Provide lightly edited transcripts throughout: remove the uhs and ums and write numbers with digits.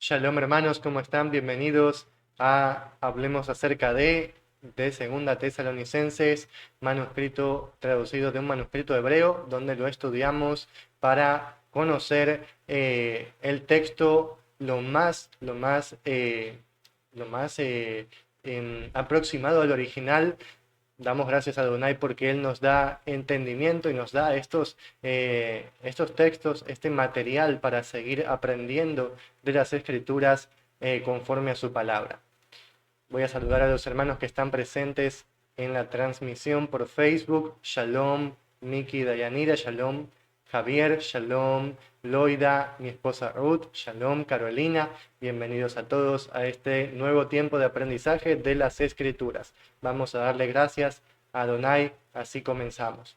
Shalom hermanos, ¿cómo están? Bienvenidos a Hablemos acerca de Segunda Tesalonicenses, manuscrito traducido de un manuscrito hebreo, donde lo estudiamos para conocer el texto lo más aproximado al original. Damos gracias a Adonai porque Él nos da entendimiento y nos da estos textos, este material para seguir aprendiendo de las Escrituras conforme a su palabra. Voy a saludar a los hermanos que están presentes en la transmisión por Facebook. Shalom, Miki Dayanira, Shalom, Javier, Shalom, Loida, mi esposa Ruth, Shalom, Carolina. Bienvenidos a todos a este nuevo tiempo de aprendizaje de las Escrituras. Vamos a darle gracias a Adonai, así comenzamos.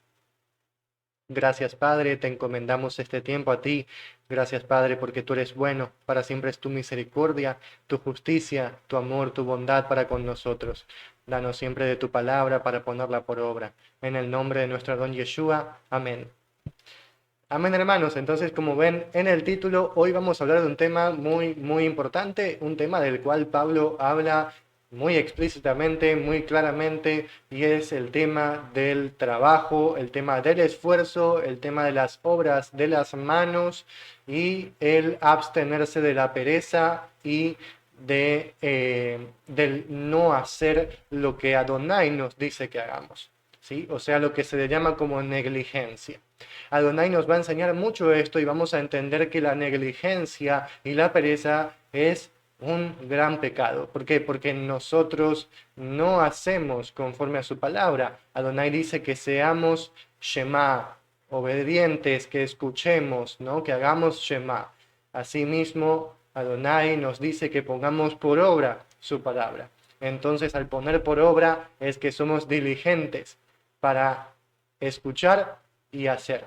Gracias, Padre, te encomendamos este tiempo a ti. Gracias, Padre, porque tú eres bueno, para siempre es tu misericordia, tu justicia, tu amor, tu bondad para con nosotros. Danos siempre de tu palabra para ponerla por obra. En el nombre de nuestro Don Yeshua. Amén. Amén, hermanos. Entonces, como ven en el título, hoy vamos a hablar de un tema muy importante, un tema del cual Pablo habla muy explícitamente, muy claramente, y es el tema del trabajo, el tema del esfuerzo, el tema de las obras de las manos y el abstenerse de la pereza y del no hacer lo que Adonai nos dice que hagamos, ¿sí? O sea, lo que se le llama como negligencia. Adonai nos va a enseñar mucho esto y vamos a entender que la negligencia y la pereza es un gran pecado. ¿Por qué? Porque nosotros no hacemos conforme a su palabra. Adonai dice que seamos Shema, obedientes, que escuchemos, ¿no? Que hagamos Shema. Asimismo, Adonai nos dice que pongamos por obra su palabra. Entonces, al poner por obra es que somos diligentes para escuchar y hacer.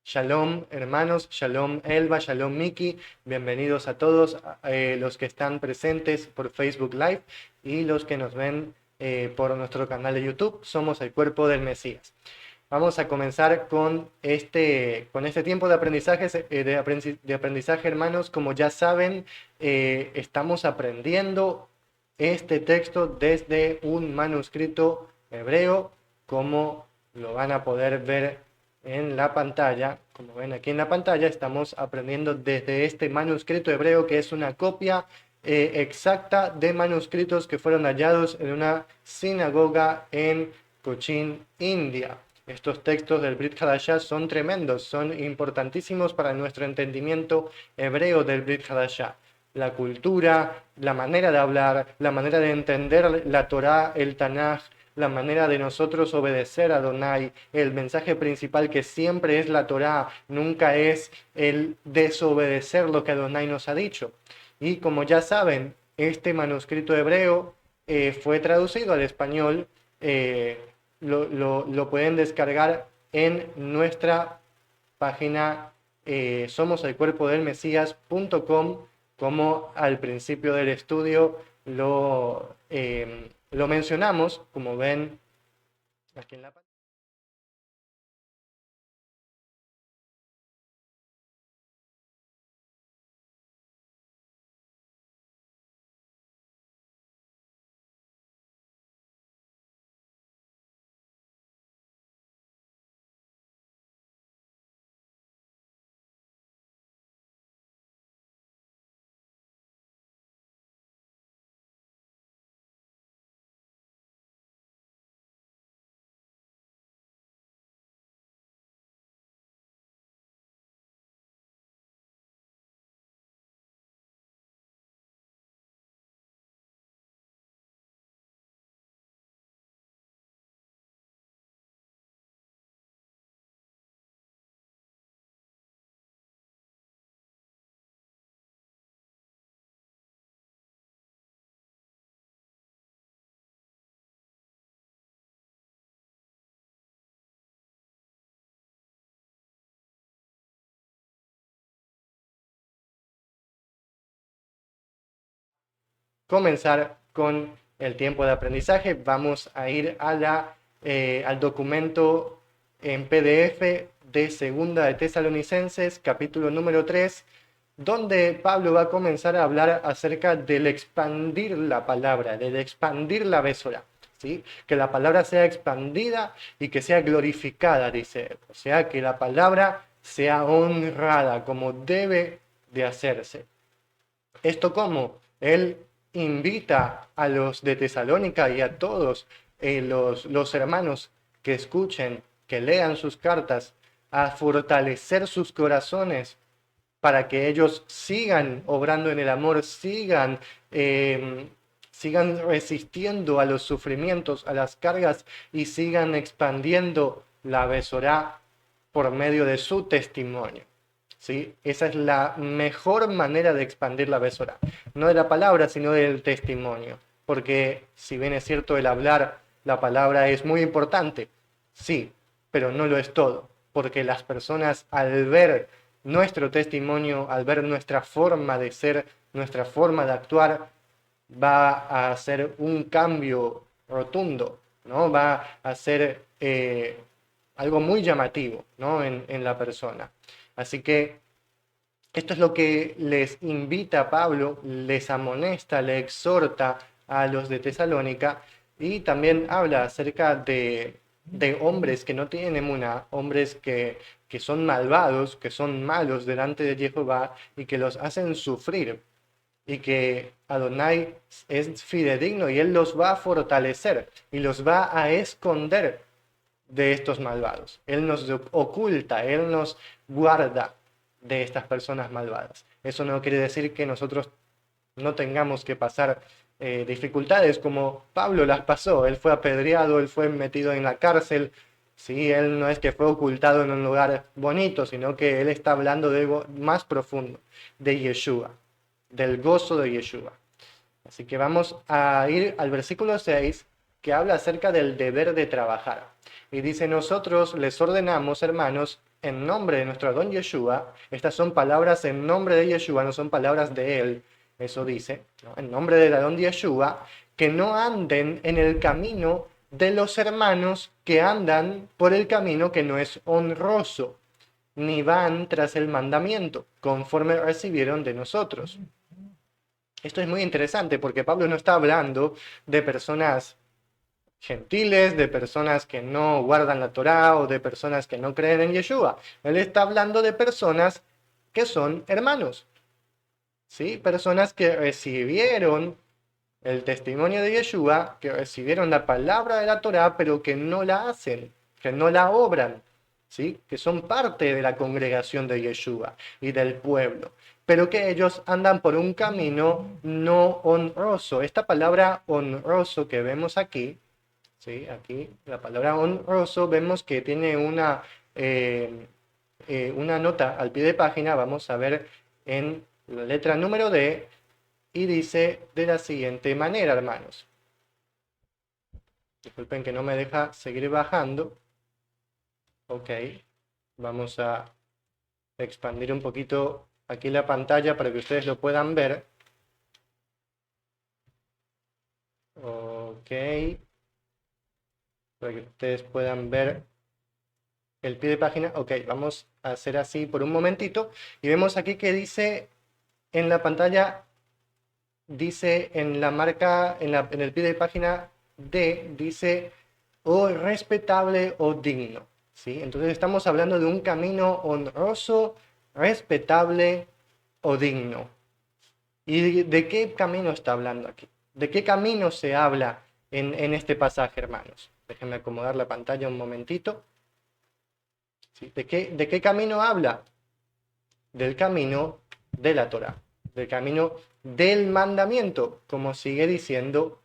Shalom hermanos, shalom Elba, shalom Miki, bienvenidos a todos los que están presentes por Facebook Live y los que nos ven por nuestro canal de YouTube. Somos el Cuerpo del Mesías. Vamos a comenzar con este tiempo de aprendizaje, hermanos. Como ya saben, estamos aprendiendo este texto desde un manuscrito hebreo, como lo van a poder ver en la pantalla. Como ven aquí en la pantalla, estamos aprendiendo desde este manuscrito hebreo, que es una copia exacta de manuscritos que fueron hallados en una sinagoga en Cochin, India. Estos textos del Brit Hadashah son tremendos, son importantísimos para nuestro entendimiento hebreo del Brit Hadashah. La cultura, la manera de hablar, la manera de entender la Torá, el Tanaj, la manera de nosotros obedecer a Adonai, el mensaje principal que siempre es la Torá, nunca es el desobedecer lo que Adonai nos ha dicho. Y como ya saben, este manuscrito hebreo fue traducido al español, lo pueden descargar en nuestra página somoselcuerpodelmesías.com, como al principio del estudio lo mencionamos, como ven aquí en la pantalla. Comenzar con el tiempo de aprendizaje, vamos a ir al documento en PDF de Segunda de Tesalonicenses, capítulo número 3, donde Pablo va a comenzar a hablar acerca del expandir la palabra, del expandir la Besorá, ¿sí? Que la palabra sea expandida y que sea glorificada, dice él. O sea, que la palabra sea honrada como debe de hacerse. ¿Esto cómo? Él invita a los de Tesalónica y a todos los hermanos que escuchen, que lean sus cartas, a fortalecer sus corazones para que ellos sigan obrando en el amor, sigan resistiendo a los sufrimientos, a las cargas y sigan expandiendo la Besorá por medio de su testimonio. ¿Sí? Esa es la mejor manera de expandir la Besorá. No de la palabra, sino del testimonio. Porque si bien es cierto el hablar, la palabra es muy importante, sí, pero no lo es todo. Porque las personas al ver nuestro testimonio, al ver nuestra forma de ser, nuestra forma de actuar, va a hacer un cambio rotundo, ¿no? Va a ser algo muy llamativo, ¿no? en la persona. Así que esto es lo que les invita a Pablo, les amonesta, le exhorta a los de Tesalónica y también habla acerca de hombres que no tienen emuná, hombres que son malvados, que son malos delante de Jehová y que los hacen sufrir y que Adonai es fidedigno y él los va a fortalecer y los va a esconder de estos malvados. Él nos oculta, él nos guarda de estas personas malvadas. Eso no quiere decir que nosotros no tengamos que pasar dificultades como Pablo las pasó. Él fue apedreado, él fue metido en la cárcel. Sí, él no es que fue ocultado en un lugar bonito, sino que él está hablando de algo más profundo, de Yeshua, del gozo de Yeshua. Así que vamos a ir al versículo 6, que habla acerca del deber de trabajar. Y dice, nosotros les ordenamos, hermanos, en nombre de nuestro Adón Yeshua, estas son palabras en nombre de Yeshua, no son palabras de él, eso dice, ¿no? En nombre del Adón Yeshua, que no anden en el camino de los hermanos que andan por el camino que no es honroso, ni van tras el mandamiento, conforme recibieron de nosotros. Esto es muy interesante porque Pablo no está hablando de personas gentiles, de personas que no guardan la Torá o de personas que no creen en Yeshua. Él está hablando de personas que son hermanos, ¿sí? Personas que recibieron el testimonio de Yeshua, que recibieron la palabra de la Torá, pero que no la hacen, que no la obran, ¿sí? Que son parte de la congregación de Yeshua y del pueblo, pero que ellos andan por un camino no honroso. Esta palabra honroso que vemos aquí, ¿sí? Aquí la palabra honroso vemos que tiene una nota al pie de página, vamos a ver en la letra número D, y dice de la siguiente manera, hermanos. Disculpen que no me deja seguir bajando. Ok, vamos a expandir un poquito aquí la pantalla para que ustedes lo puedan ver. Ok, para que ustedes puedan ver el pie de página. Ok, vamos a hacer así por un momentito. Y vemos aquí que dice en la pantalla, dice en la marca, en el pie de página D, dice o respetable o digno. ¿Sí? Entonces estamos hablando de un camino honroso, respetable o digno. ¿Y de qué camino está hablando aquí? ¿De qué camino se habla en este pasaje, hermanos? Déjenme acomodar la pantalla un momentito. ¿Sí? ¿De qué camino habla? Del camino de la Torá, del camino del mandamiento, como sigue diciendo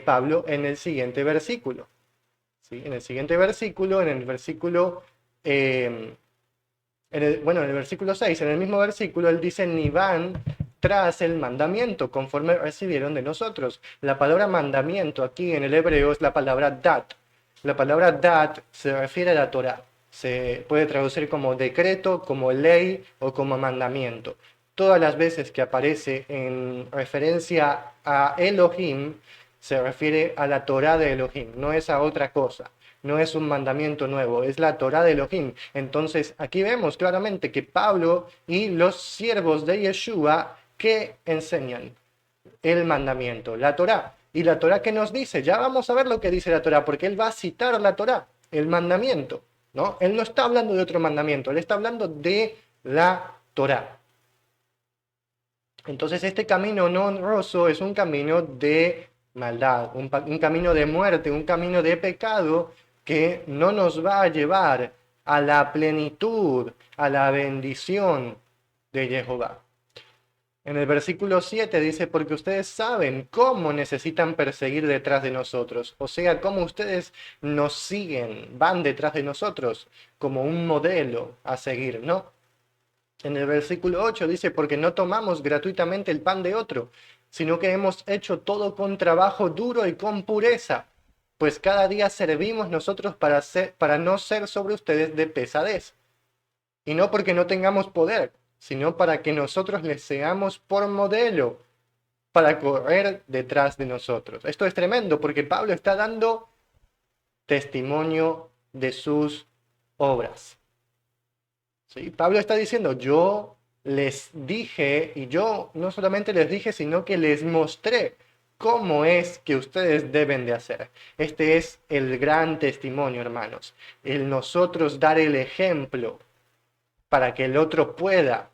Pablo en el siguiente versículo. ¿Sí? En el siguiente versículo, en el versículo, en el versículo 6, en el mismo versículo, él dice, ni van tras el mandamiento, conforme recibieron de nosotros. La palabra mandamiento aquí en el hebreo es la palabra dat. La palabra dat se refiere a la Torá. Se puede traducir como decreto, como ley o como mandamiento. Todas las veces que aparece en referencia a Elohim, se refiere a la Torá de Elohim, no es a otra cosa. no es un mandamiento nuevo, es la Torá de Elohim. Entonces aquí vemos claramente que Pablo y los siervos de Yeshua que enseñan el mandamiento, la Torá. Y la Torá que nos dice, ya vamos a ver lo que dice la Torá, porque él va a citar la Torá, el mandamiento, ¿no? Él no está hablando de otro mandamiento, él está hablando de la Torá. Entonces este camino no honroso es un camino de maldad, un camino de muerte, un camino de pecado que no nos va a llevar a la plenitud, a la bendición de Jehová. En el versículo 7 dice, porque ustedes saben cómo necesitan perseguir detrás de nosotros, o sea, cómo ustedes nos siguen, van detrás de nosotros como un modelo a seguir, ¿no? En el versículo 8 dice, porque no tomamos gratuitamente el pan de otro, sino que hemos hecho todo con trabajo duro y con pureza, pues cada día servimos nosotros para no ser sobre ustedes de pesadez. Y no porque no tengamos poder, sino para que nosotros les seamos por modelo, para correr detrás de nosotros. Esto es tremendo porque Pablo está dando testimonio de sus obras. ¿Sí? Pablo está diciendo, yo les dije, y yo no solamente les dije, sino que les mostré cómo es que ustedes deben de hacer. Este es el gran testimonio, hermanos. El nosotros dar el ejemplo para que el otro pueda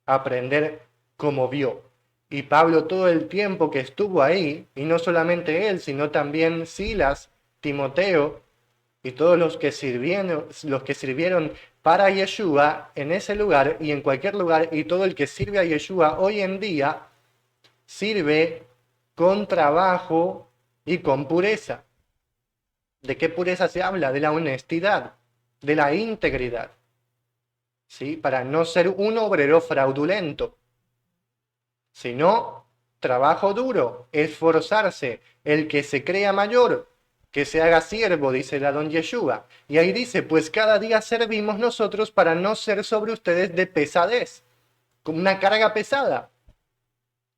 aprender como vio. Y Pablo todo el tiempo que estuvo ahí, y no solamente él, sino también Silas, Timoteo y todos los que sirvieron para Yeshua en ese lugar y en cualquier lugar, y todo el que sirve a Yeshua hoy en día, sirve con trabajo y con pureza. ¿De qué pureza se habla? De la honestidad, de la integridad. ¿Sí? Para no ser un obrero fraudulento, sino trabajo duro, esforzarse, el que se crea mayor, que se haga siervo, dice el Adón Yeshua. Y ahí dice, pues cada día servimos nosotros para no ser sobre ustedes de pesadez, como una carga pesada.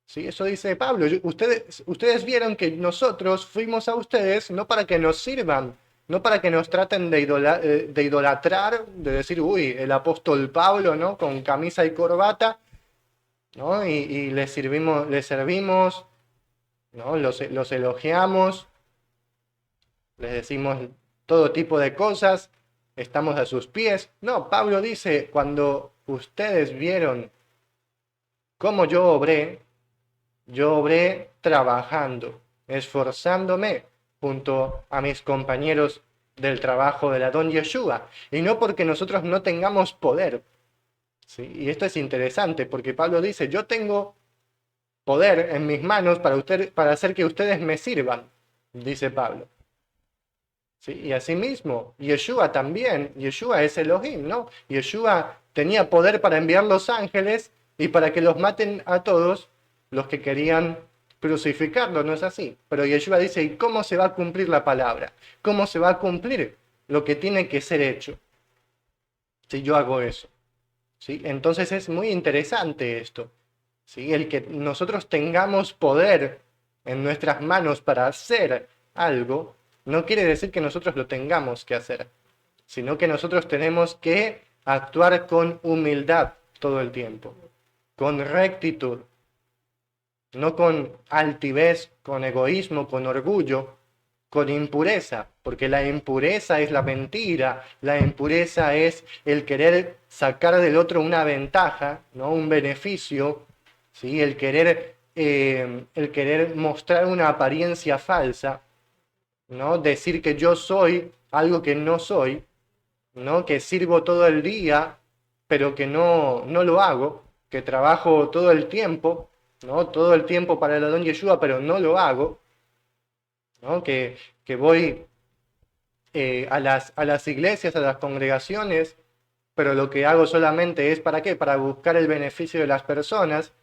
¿Sí? Eso dice Pablo. Ustedes vieron que nosotros fuimos a ustedes no para que nos sirvan, no para que nos traten de idolatrar, de decir, uy, el apóstol Pablo, ¿no? Con camisa y corbata, ¿no? Y les servimos, ¿no? Los elogiamos, les decimos todo tipo de cosas, estamos a sus pies. No, Pablo dice, cuando ustedes vieron cómo yo obré trabajando, esforzándome junto a mis compañeros del trabajo del Adón Yeshua, y no porque nosotros no tengamos poder. ¿Sí? Y esto es interesante, porque Pablo dice, yo tengo poder en mis manos para hacer que ustedes me sirvan, dice Pablo. ¿Sí? Y asimismo, Yeshua también, Yeshua es Elohim, ¿no? Yeshua tenía poder para enviar los ángeles y para que los maten a todos los que querían crucificarlo, ¿no es así? Pero Yeshua dice, ¿y cómo se va a cumplir la palabra? ¿Cómo se va a cumplir lo que tiene que ser hecho si yo hago eso? ¿Sí? Entonces es muy interesante esto, ¿sí? El que nosotros tengamos poder en nuestras manos para hacer algo, no quiere decir que nosotros lo tengamos que hacer, sino que nosotros tenemos que actuar con humildad todo el tiempo, con rectitud, no con altivez, con egoísmo, con orgullo, con impureza, porque la impureza es la mentira, la impureza es el querer sacar del otro una ventaja, ¿no? Un beneficio, ¿sí? El querer mostrar una apariencia falsa, ¿no? Decir que yo soy algo que no soy, ¿no? Que sirvo todo el día, pero que no lo hago, que trabajo todo el tiempo, ¿no? Todo el tiempo para el Adón Yeshua, pero no lo hago, ¿no? Que voy a las iglesias, a las congregaciones, pero lo que hago solamente es ¿para qué? Para buscar el beneficio de las personas,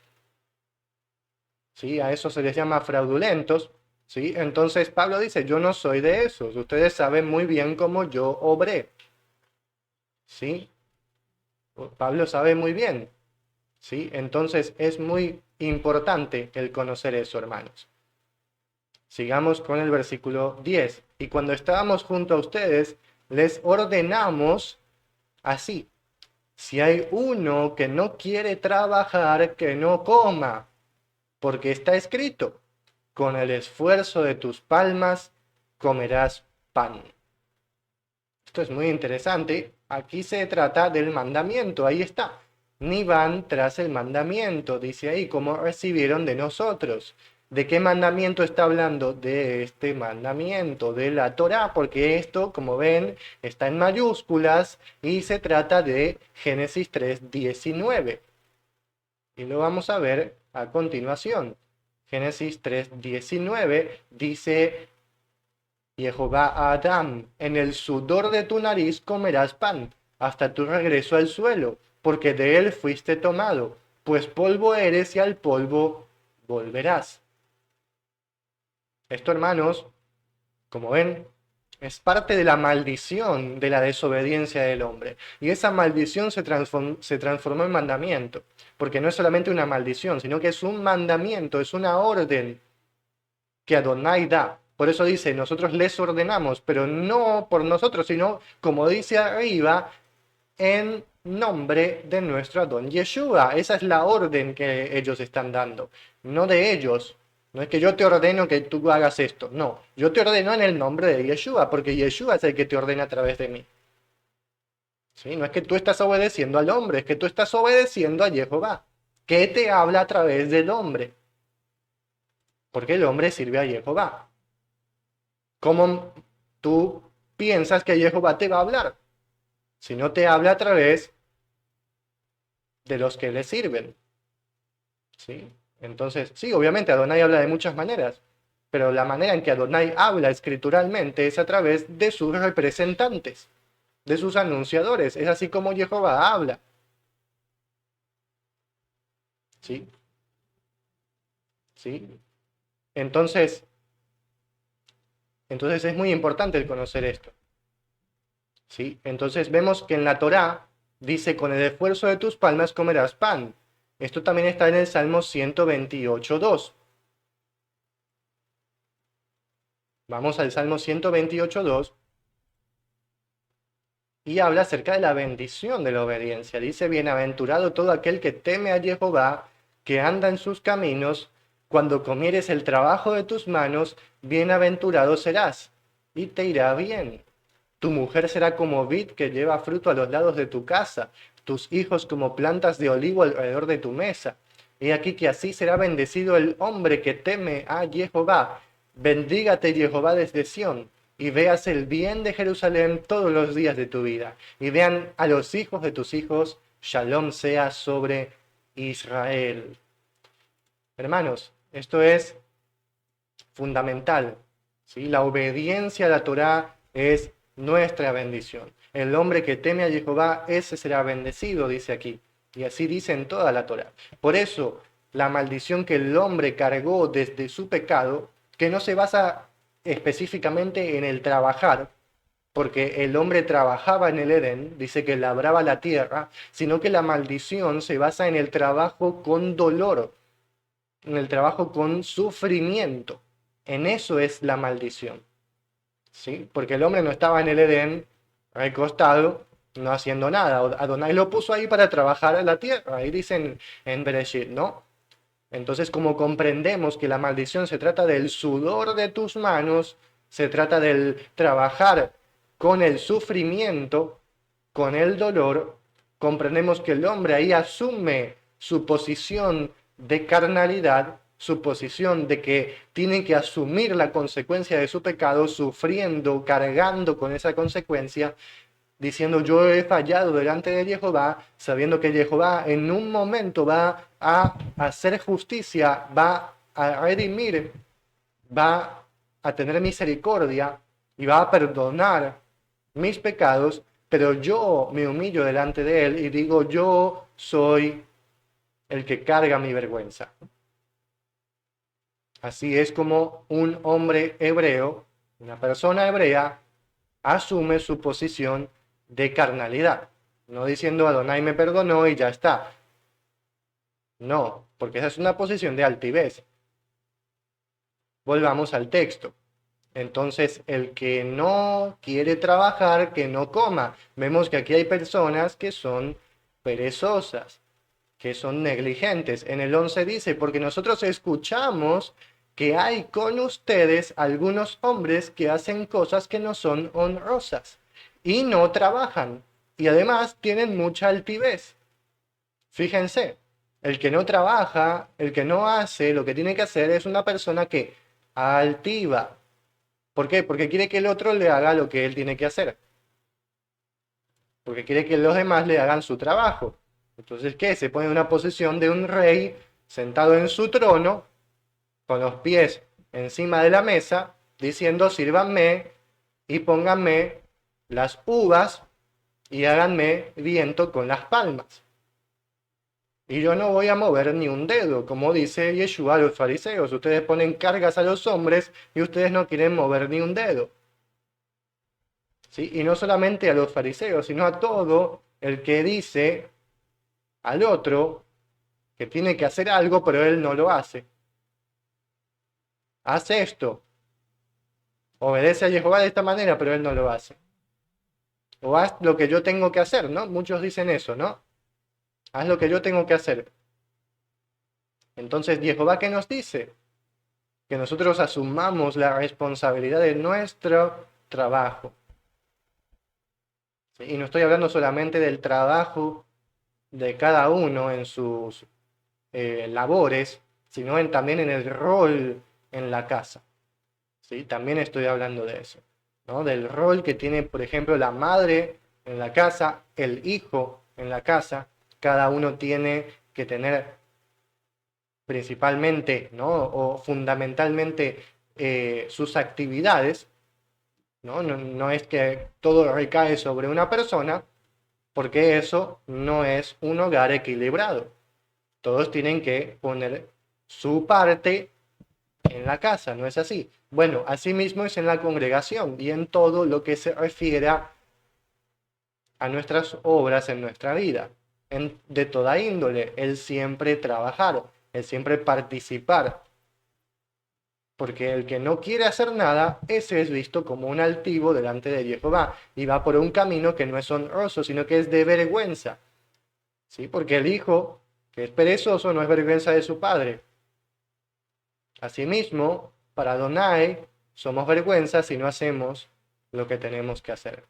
¿sí? A eso se les llama fraudulentos, ¿sí? Entonces Pablo dice, yo no soy de esos, ustedes saben muy bien cómo yo obré, ¿sí? Pablo sabe muy bien, ¿sí? Entonces es muy importante el conocer eso, hermanos. Sigamos con el versículo 10. Y cuando estábamos junto a ustedes, les ordenamos así: si hay uno que no quiere trabajar, que no coma, porque está escrito, con el esfuerzo de tus palmas comerás pan. Esto es muy interesante. Aquí se trata del mandamiento, ahí está. Ni van tras el mandamiento, dice ahí, como recibieron de nosotros. ¿De qué mandamiento está hablando? De este mandamiento, de la Torá, porque esto, como ven, está en mayúsculas y se trata de Génesis 3:19. Y lo vamos a ver a continuación. Génesis 3:19 dice: Jehová a Adán, en el sudor de tu nariz comerás pan, hasta tu regreso al suelo, porque de él fuiste tomado, pues polvo eres y al polvo volverás. Esto, hermanos, como ven, es parte de la maldición de la desobediencia del hombre. Y esa maldición se transformó en mandamiento, porque no es solamente una maldición, sino que es un mandamiento, es una orden que Adonai da. Por eso dice, nosotros les ordenamos, pero no por nosotros, sino, como dice arriba, en nombre de nuestro Adón Yeshua. Esa es la orden que ellos están dando, no de ellos. No es que yo te ordeno que tú hagas esto, no. Yo te ordeno en el nombre de Yeshua, porque Yeshua es el que te ordena a través de mí. ¿Sí? No es que tú estás obedeciendo al hombre, es que tú estás obedeciendo a Jehová, que te habla a través del hombre, porque el hombre sirve a Jehová. ¿Cómo tú piensas que Jehová te va a hablar? Si no te habla a través de los que le sirven. ¿Sí? Entonces, sí, obviamente Adonai habla de muchas maneras, pero la manera en que Adonai habla escrituralmente es a través de sus representantes, de sus anunciadores. Es así como Jehová habla. ¿Sí? ¿Sí? Entonces, entonces es muy importante el conocer esto. ¿Sí? Entonces vemos que en la Torá dice, con el esfuerzo de tus palmas comerás pan. Esto también está en el Salmo 128.2. Vamos al Salmo 128.2 y habla acerca de la bendición de la obediencia. Dice, bienaventurado todo aquel que teme a Jehová, que anda en sus caminos. Cuando comieres el trabajo de tus manos, bienaventurado serás y te irá bien. Tu mujer será como vid que lleva fruto a los lados de tu casa, tus hijos como plantas de olivo alrededor de tu mesa. He aquí que así será bendecido el hombre que teme a Jehová. Bendígate Jehová desde Sión, y veas el bien de Jerusalén todos los días de tu vida. Y vean a los hijos de tus hijos, Shalom sea sobre Israel. Hermanos, esto es fundamental, ¿sí? La obediencia a la Torá es nuestra bendición. El hombre que teme a Jehová, ese será bendecido, dice aquí. Y así dice en toda la Torá. Por eso, la maldición que el hombre cargó desde su pecado, que no se basa específicamente en el trabajar, porque el hombre trabajaba en el Edén, dice que labraba la tierra, sino que la maldición se basa en el trabajo con dolor, en el trabajo con sufrimiento. En eso es la maldición. ¿Sí? Porque el hombre no estaba en el Edén recostado, no haciendo nada. Adonai lo puso ahí para trabajar en la tierra. Ahí dicen en Bereshit, ¿no? Entonces, como comprendemos que la maldición se trata del sudor de tus manos, se trata del trabajar con el sufrimiento, con el dolor, comprendemos que el hombre ahí asume su posición de carnalidad, su posición de que tiene que asumir la consecuencia de su pecado, sufriendo, cargando con esa consecuencia, diciendo yo he fallado delante de Jehová, sabiendo que Jehová en un momento va a hacer justicia, va a redimir, va a tener misericordia y va a perdonar mis pecados, pero yo me humillo delante de él y digo yo soy el que carga mi vergüenza. Así es como un hombre hebreo, una persona hebrea, asume su posición de carnalidad. No diciendo Adonai me perdonó y ya está. No, porque esa es una posición de altivez. Volvamos al texto. Entonces, el que no quiere trabajar, que no coma. Vemos que aquí hay personas que son perezosas, que son negligentes. En el 11 dice, porque nosotros escuchamos que hay con ustedes algunos hombres que hacen cosas que no son honrosas y no trabajan, y además tienen mucha altivez. Fíjense, el que no trabaja, el que no hace lo que tiene que hacer es una persona que altiva. ¿Por qué? Porque quiere que el otro le haga lo que él tiene que hacer. Porque quiere que los demás le hagan su trabajo. Entonces, ¿qué? Se pone en una posición de un rey sentado en su trono, con los pies encima de la mesa, diciendo, sírvanme y pónganme las uvas y háganme viento con las palmas. Y yo no voy a mover ni un dedo, como dice Yeshua a los fariseos. Ustedes ponen cargas a los hombres y ustedes no quieren mover ni un dedo. ¿Sí? Y no solamente a los fariseos, sino a todo el que dice al otro que tiene que hacer algo, pero él no lo hace. Hace esto. Obedece a Jehová de esta manera, pero él no lo hace. O haz lo que yo tengo que hacer, ¿no? Muchos dicen eso, ¿no? Haz lo que yo tengo que hacer. Entonces, Jehová, ¿qué nos dice? Que nosotros asumamos la responsabilidad de nuestro trabajo. ¿Sí? Y no estoy hablando solamente del trabajo de cada uno en sus labores, sino también en el rol en la casa. ¿Sí? También estoy hablando de eso, ¿no? Del rol que tiene, por ejemplo, la madre en la casa, el hijo en la casa. Cada uno tiene que tener principalmente, ¿no? O fundamentalmente sus actividades, ¿no? No es que todo recae sobre una persona, porque eso no es un hogar equilibrado. Todos tienen que poner su parte en la casa, ¿no es así? Bueno, así mismo es en la congregación y en todo lo que se refiere a nuestras obras en nuestra vida, de toda índole, el siempre trabajar, el siempre participar. Porque el que no quiere hacer nada, ese es visto como un altivo delante de Jehová y va por un camino que no es honroso, sino que es de vergüenza. ¿Sí? Porque el hijo que es perezoso no es vergüenza de su padre. Asimismo, para Adonai somos vergüenza si no hacemos lo que tenemos que hacer.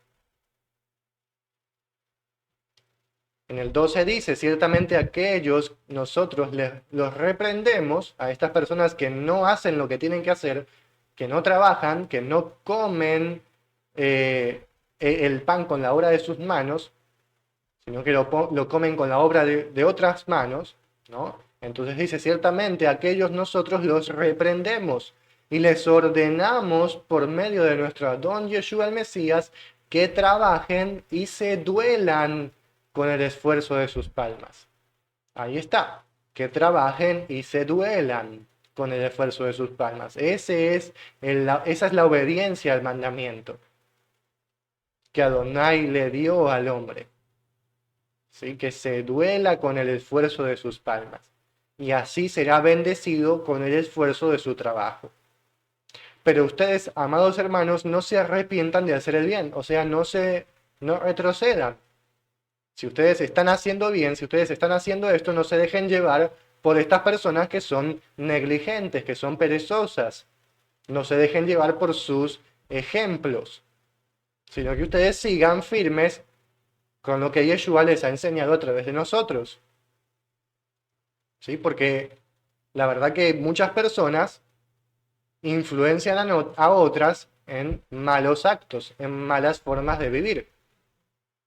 En el 12 dice, ciertamente aquellos nosotros los reprendemos a estas personas que no hacen lo que tienen que hacer, que no trabajan, que no comen el pan con la obra de sus manos, sino que lo comen con la obra de otras manos, ¿no? Entonces dice, ciertamente aquellos nosotros los reprendemos y les ordenamos por medio de nuestro Adón Yeshua el Mesías que trabajen y se duelan con el esfuerzo de sus palmas. Ahí está, que trabajen y se duelan con el esfuerzo de sus palmas. Esa es la obediencia al mandamiento que Adonai le dio al hombre. ¿Sí? Que se duela con el esfuerzo de sus palmas. Y así será bendecido con el esfuerzo de su trabajo. Pero ustedes, amados hermanos, no se arrepientan de hacer el bien, o sea, no retrocedan. Si ustedes están haciendo bien, si ustedes están haciendo esto, no se dejen llevar por estas personas que son negligentes, que son perezosas. No se dejen llevar por sus ejemplos, sino que ustedes sigan firmes con lo que Yeshua les ha enseñado a través de nosotros. ¿Sí? Porque la verdad que muchas personas influencian a otras en malos actos, en malas formas de vivir.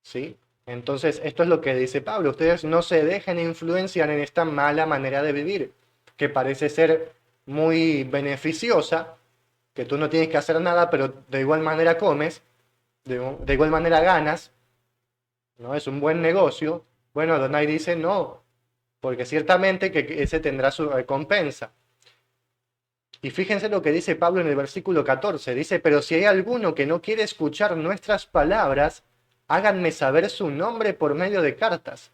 ¿Sí? Entonces, esto es lo que dice Pablo. Ustedes no se dejen influenciar en esta mala manera de vivir, que parece ser muy beneficiosa, que tú no tienes que hacer nada, pero de igual manera comes, de igual manera ganas, ¿no? Es un buen negocio. Bueno, Adonai dice no, porque ciertamente que ese tendrá su recompensa. Y fíjense lo que dice Pablo en el versículo 14. Dice, pero si hay alguno que no quiere escuchar nuestras palabras, háganme saber su nombre por medio de cartas,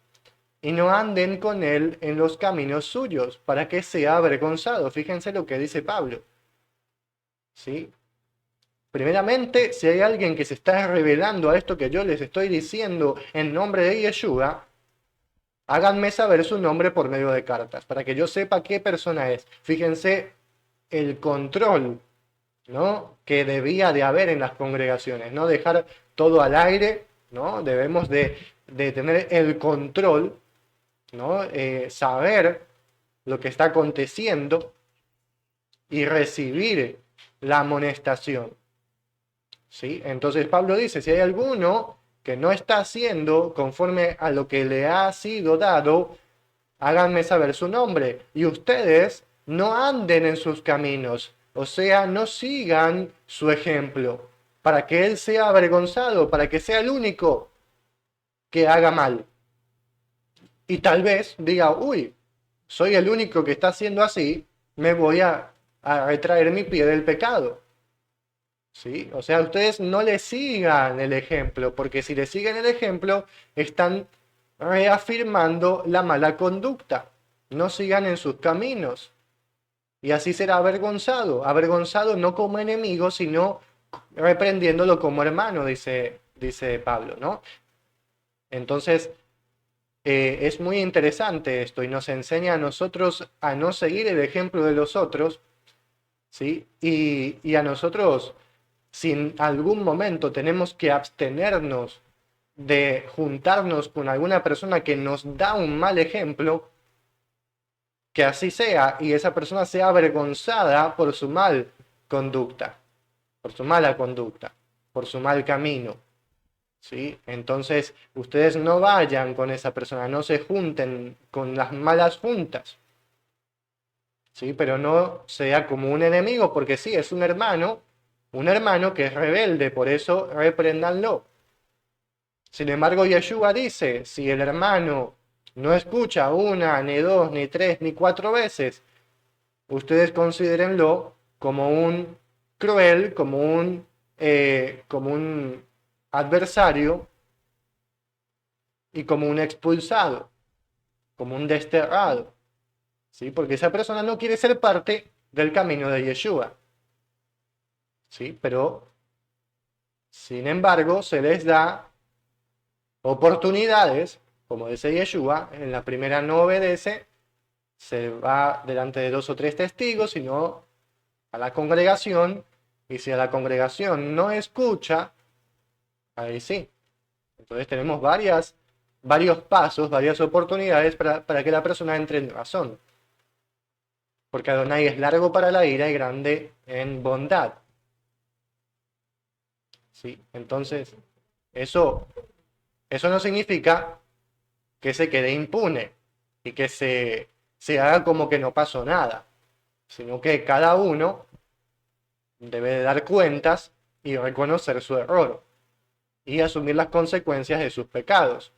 y no anden con él en los caminos suyos, para que sea avergonzado. Fíjense lo que dice Pablo. ¿sí? Primeramente, si hay alguien que se está revelando a esto que yo les estoy diciendo en nombre de Yeshua, háganme saber su nombre por medio de cartas, para que yo sepa qué persona es. Fíjense el control, ¿no?, que debía de haber en las congregaciones, no dejar todo al aire, ¿no? Debemos de tener el control, ¿no? Saber lo que está aconteciendo y recibir la amonestación, ¿sí? Entonces Pablo dice, si hay alguno que no está haciendo conforme a lo que le ha sido dado, háganme saber su nombre, y ustedes no anden en sus caminos, o sea, no sigan su ejemplo, para que él sea avergonzado, para que sea el único que haga mal. Y tal vez diga, uy, soy el único que está haciendo así, me voy a retraer mi pie del pecado. ¿Sí? O sea, ustedes no le sigan el ejemplo, porque si le siguen el ejemplo, están reafirmando la mala conducta. No sigan en sus caminos. Y así será avergonzado. Avergonzado no como enemigo, sino reprendiéndolo como hermano, dice Pablo, ¿no? Entonces, es muy interesante esto y nos enseña a nosotros a no seguir el ejemplo de los otros, ¿sí? Y a nosotros, si en algún momento tenemos que abstenernos de juntarnos con alguna persona que nos da un mal ejemplo, que así sea y esa persona sea avergonzada por su mal conducta, por su mala conducta, por su mal camino, ¿sí? Entonces, ustedes no vayan con esa persona, no se junten con las malas juntas, ¿sí? Pero no sea como un enemigo, porque sí, es un hermano que es rebelde, por eso repréndanlo. Sin embargo, Yeshua dice, si el hermano no escucha una, ni dos, ni tres, ni cuatro veces, ustedes considérenlo como un cruel, como un adversario y como un expulsado, como un desterrado, ¿sí? Porque esa persona no quiere ser parte del camino de Yeshua, ¿sí? Pero, sin embargo, se les da oportunidades, como dice Yeshua, en la primera no obedece, se va delante de dos o tres testigos, sino a la congregación, y si a la congregación no escucha, ahí sí. Entonces tenemos varios pasos, varias oportunidades para que la persona entre en razón. Porque Adonai es largo para la ira y grande en bondad. ¿Sí? Entonces, eso, eso no significa que se quede impune y que se haga como que no pasó nada, sino que cada uno debe de dar cuentas y reconocer su error y asumir las consecuencias de sus pecados,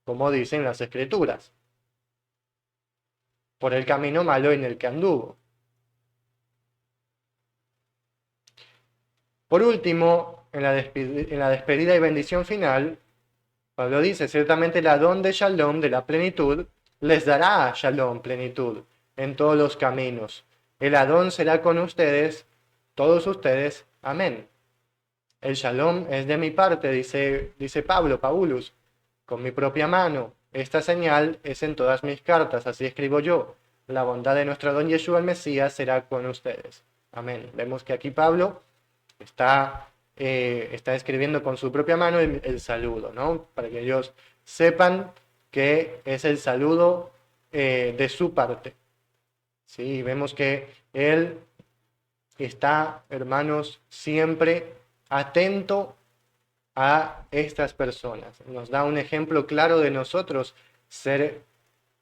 como dicen las Escrituras, por el camino malo en el que anduvo. Por último, en la despedida y bendición final, Pablo dice, ciertamente el Adón de Shalom, de la plenitud, les dará Shalom, plenitud, en todos los caminos. El Adón será con ustedes, todos ustedes. Amén. El Shalom es de mi parte, dice Pablo, Paulus, con mi propia mano. Esta señal es en todas mis cartas, así escribo yo. La bondad de nuestro Adón Yeshua el Mesías será con ustedes. Amén. Vemos que aquí Pablo está escribiendo con su propia mano el saludo, ¿no? Para que ellos sepan que es el saludo de su parte. ¿Sí? Vemos que él está, hermanos, siempre atento a estas personas. Nos da un ejemplo claro de nosotros ser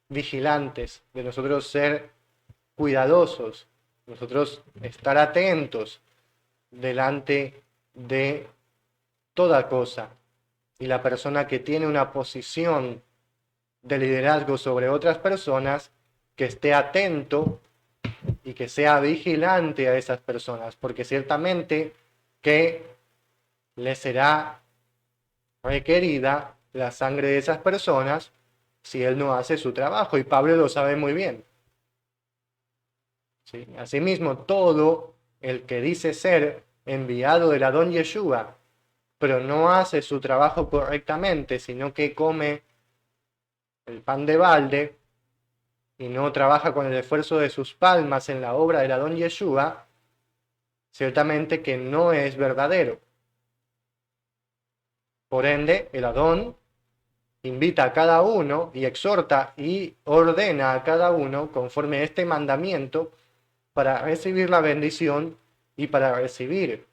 vigilantes, de nosotros ser cuidadosos, nosotros estar atentos delante de toda cosa. Y la persona que tiene una posición de liderazgo sobre otras personas, que esté atento y que sea vigilante a esas personas, porque ciertamente que le será requerida la sangre de esas personas si él no hace su trabajo, y Pablo lo sabe muy bien. ¿Sí? Asimismo, todo el que dice ser enviado del Adón Yeshua, pero no hace su trabajo correctamente, sino que come el pan de balde y no trabaja con el esfuerzo de sus palmas en la obra del Adón Yeshua, ciertamente que no es verdadero. Por ende, el Adón invita a cada uno y exhorta y ordena a cada uno conforme a este mandamiento para recibir la bendición y para recibir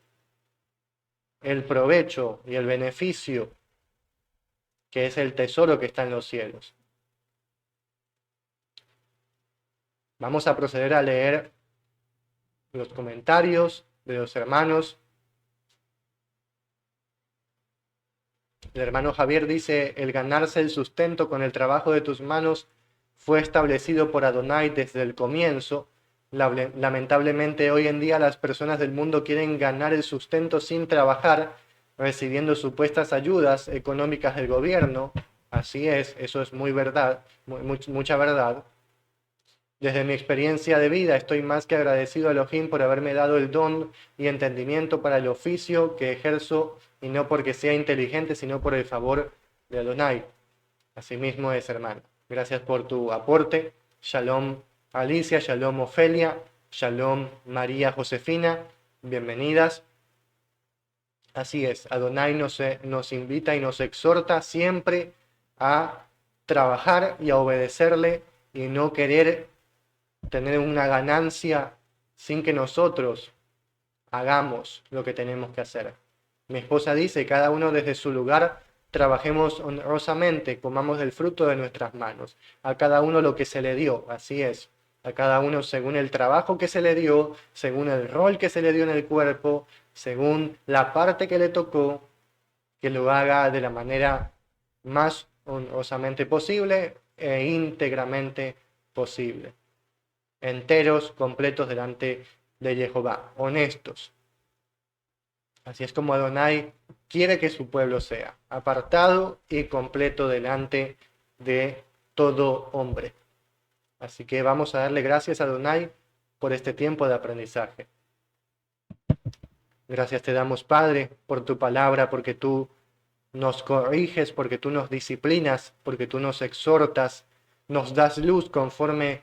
el provecho y el beneficio que es el tesoro que está en los cielos. Vamos a proceder a leer los comentarios de los hermanos. El hermano Javier dice: el ganarse el sustento con el trabajo de tus manos fue establecido por Adonai desde el comienzo. Lamentablemente hoy en día las personas del mundo quieren ganar el sustento sin trabajar, recibiendo supuestas ayudas económicas del gobierno. Así es, eso es muy verdad, mucha verdad. Desde mi experiencia de vida estoy más que agradecido a Elohim por haberme dado el don y entendimiento para el oficio que ejerzo, y no porque sea inteligente, sino por el favor de Adonai. Asimismo es, hermano. Gracias por tu aporte. Shalom Alicia, shalom Ofelia, shalom María Josefina, bienvenidas. Así es, Adonai nos invita y nos exhorta siempre a trabajar y a obedecerle y no querer tener una ganancia sin que nosotros hagamos lo que tenemos que hacer. Mi esposa dice: cada uno desde su lugar trabajemos honrosamente, comamos del fruto de nuestras manos, a cada uno lo que se le dio. Así es, a cada uno según el trabajo que se le dio, según el rol que se le dio en el cuerpo, según la parte que le tocó, que lo haga de la manera más honrosamente posible e íntegramente posible. Enteros, completos delante de Jehová, honestos. Así es como Adonai quiere que su pueblo sea, apartado y completo delante de todo hombre. Así que vamos a darle gracias a Adonai por este tiempo de aprendizaje. Gracias te damos, Padre, por tu palabra, porque tú nos corriges, porque tú nos disciplinas, porque tú nos exhortas, nos das luz conforme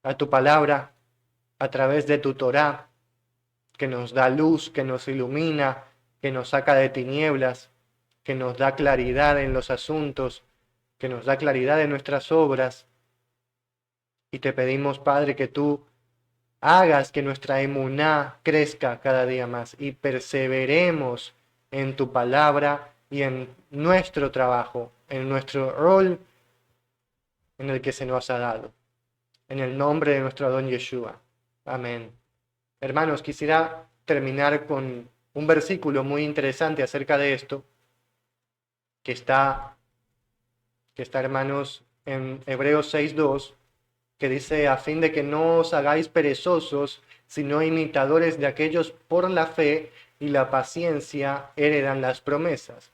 a tu palabra, a través de tu Torá, que nos da luz, que nos ilumina, que nos saca de tinieblas, que nos da claridad en los asuntos, que nos da claridad en nuestras obras. Y te pedimos, Padre, que tú hagas que nuestra emuná crezca cada día más y perseveremos en tu palabra y en nuestro trabajo, en nuestro rol en el que se nos ha dado. En el nombre de nuestro Adón Yeshua. Amén. Hermanos, quisiera terminar con un versículo muy interesante acerca de esto, que está, hermanos, en Hebreos 6:2, que dice: a fin de que no os hagáis perezosos, sino imitadores de aquellos por la fe y la paciencia heredan las promesas.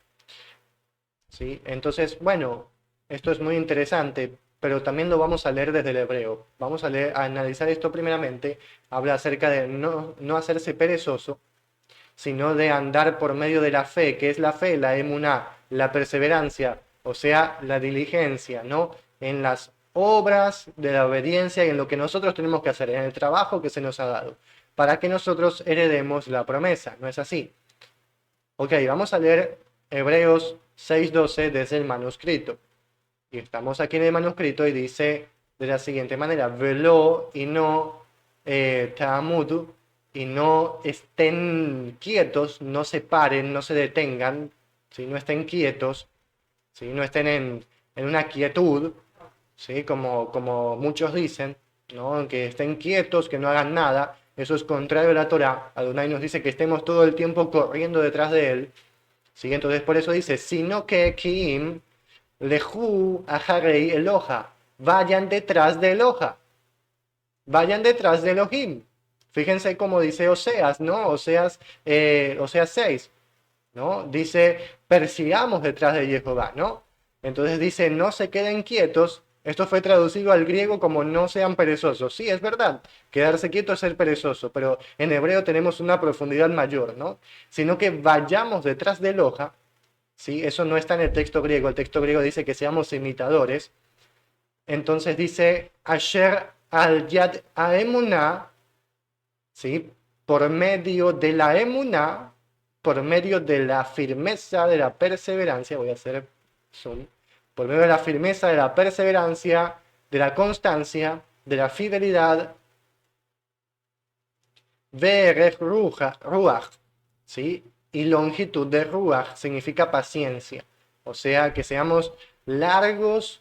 ¿Sí? Entonces, bueno, esto es muy interesante, pero también lo vamos a leer desde el hebreo. Vamos a analizar esto primeramente. Habla acerca de no hacerse perezoso, sino de andar por medio de la fe. ¿Qué es la fe? La emuná, la perseverancia, o sea, la diligencia, ¿no? En las obras de la obediencia y en lo que nosotros tenemos que hacer, en el trabajo que se nos ha dado, para que nosotros heredemos la promesa. ¿No es así? Ok, vamos a leer Hebreos 6:12 desde el manuscrito. Y estamos aquí en el manuscrito y dice de la siguiente manera: veló y no ta'amudu, y no estén quietos, no se paren, no se detengan, ¿sí? No estén quietos, ¿sí? No estén en una quietud, ¿sí? Como muchos dicen, ¿no? Que estén quietos, que no hagan nada. Eso es contrario a la Torá. Adonai nos dice que estemos todo el tiempo corriendo detrás de él, ¿sí? Entonces por eso dice: sino que Kiim lehu aharei Eloha, vayan detrás de Eloha, vayan detrás de Elohim. Fíjense cómo dice Oseas, ¿no? Oseas 6, ¿no? Dice: persigamos detrás de Jehová, ¿no? Entonces dice: no se queden quietos, Esto fue traducido al griego como no sean perezosos. Sí, es verdad, quedarse quieto es ser perezoso, pero en hebreo tenemos una profundidad mayor, ¿no? Sino que vayamos detrás del hoja, ¿sí? Eso no está en el texto griego dice que seamos imitadores. Entonces dice, Asher al yad aemuná, ¿sí? Por medio de la emuná, por medio de la firmeza, de la perseverancia, voy a hacer zoom, por medio de la firmeza, de la perseverancia, de la constancia, de la fidelidad, ve'erech ruach, ¿sí? Y longitud de ruach significa paciencia, o sea, que seamos largos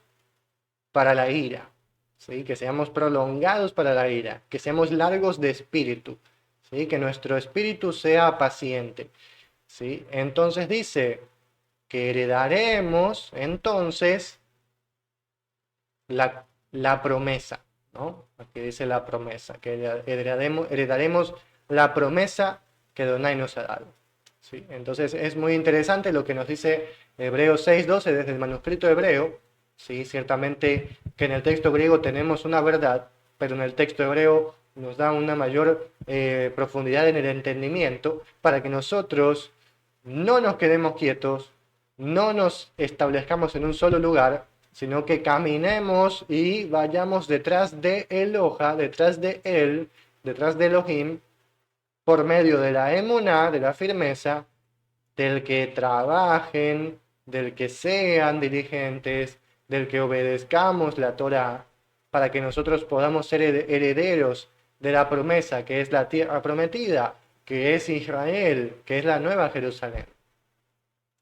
para la ira, ¿sí? Que seamos prolongados para la ira, que seamos largos de espíritu, ¿sí? Que nuestro espíritu sea paciente, ¿sí? Entonces dice que heredaremos entonces la promesa, ¿no? Aquí dice la promesa, que heredaremos la promesa que Adonai nos ha dado, ¿sí? Entonces es muy interesante lo que nos dice Hebreos 6:12 desde el manuscrito hebreo, ¿sí? Ciertamente que en el texto griego tenemos una verdad, pero en el texto hebreo nos da una mayor profundidad en el entendimiento para que nosotros no nos quedemos quietos, no nos establezcamos en un solo lugar, sino que caminemos y vayamos detrás de Eloha, detrás de él, detrás de Elohim, por medio de la emuná, de la firmeza, del que trabajen, del que sean diligentes, del que obedezcamos la Torá, para que nosotros podamos ser herederos de la promesa, que es la tierra prometida, que es Israel, que es la nueva Jerusalén.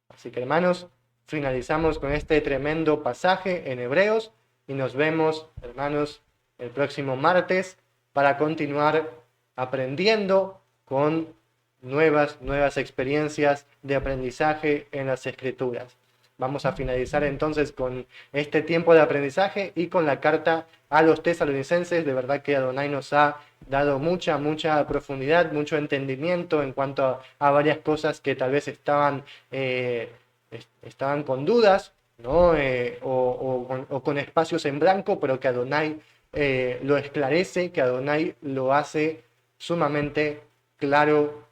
Así que hermanos, finalizamos con este tremendo pasaje en Hebreos y nos vemos, hermanos, el próximo martes para continuar aprendiendo con nuevas experiencias de aprendizaje en las Escrituras. Vamos a finalizar entonces con este tiempo de aprendizaje y con la carta a los tesalonicenses. De verdad que Adonai nos ha dado mucha profundidad, mucho entendimiento en cuanto a varias cosas que tal vez estaban con dudas, ¿no? O con espacios en blanco, pero que Adonai lo esclarece, que Adonai lo hace sumamente claro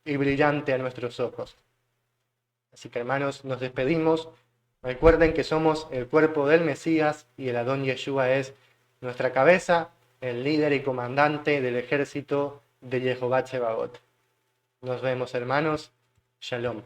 y brillante a nuestros ojos. Así que hermanos, nos despedimos. Recuerden que somos el cuerpo del Mesías y el Adón Yeshua es nuestra cabeza, el líder y comandante del ejército de Jehová Tsebaot. Nos vemos hermanos. Shalom.